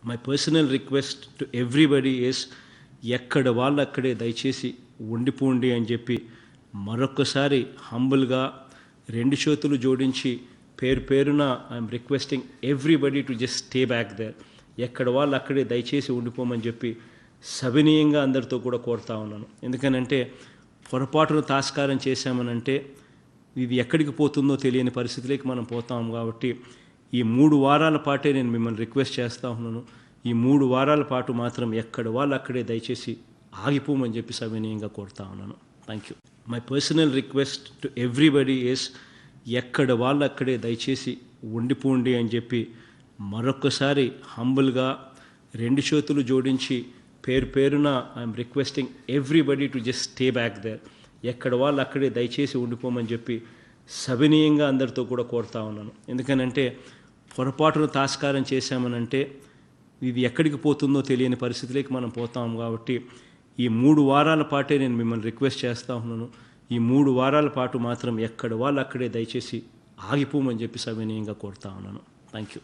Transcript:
My personal request to everybody is ఎక్కడ వాళ్ళు అక్కడే దయచేసి ఉండిపోండి అని చెప్పి మరొకసారి హంబుల్గా రెండు చేతులు జోడించి పేరు పేరున I'm requesting everybody to just stay back there. ఎక్కడ వాళ్ళు అక్కడే దయచేసి ఉండిపోమని చెప్పి సవినీయంగా అందరితో కూడా కోరుతా ఉన్నాను. ఎందుకనంటే పొరపాటును తాస్కారం చేశామనంటే ఇది ఎక్కడికి పోతుందో తెలియని పరిస్థితిలోకి మనం పోతాం. కాబట్టి ఈ 3 వారాల పాటే నేను మిమ్మల్ని రిక్వెస్ట్ చేస్తూ ఉన్నాను. ఈ 3 వారాల పాటు మాత్రం ఎక్కడ వాళ్ళు అక్కడే దయచేసి ఆగిపోమని చెప్పి సవినీయంగా కోరుతా ఉన్నాను. Thank you. My personal request to everybody is ఎక్కడ వాళ్ళు అక్కడే దయచేసి ఉండిపోండి అని చెప్పి మరొకసారి హంబుల్గా రెండు చేతులు జోడించి పేరు పేరున I'm requesting everybody to just stay back there. ఎక్కడ వాళ్ళు అక్కడే దయచేసి ఉండిపోమని చెప్పి సవినీయంగా అందరితో కూడా కోరుతా ఉన్నాను. ఎందుకనంటే పొరపాటును తాస్కారం చేశామనంటే ఇది ఎక్కడికి పోతుందో తెలియని పరిస్థితిలోకి మనం పోతాం. కాబట్టి ఈ 3 వారాల పాటే నేను మిమ్మల్ని రిక్వెస్ట్ చేస్తూ ఉన్నాను. ఈ 3 వారాల పాటు మాత్రం ఎక్కడ వాళ్ళు అక్కడే దయచేసి ఆగిపోమని చెప్పి సవినీయంగా కోరుతా ఉన్నాను. Thank you.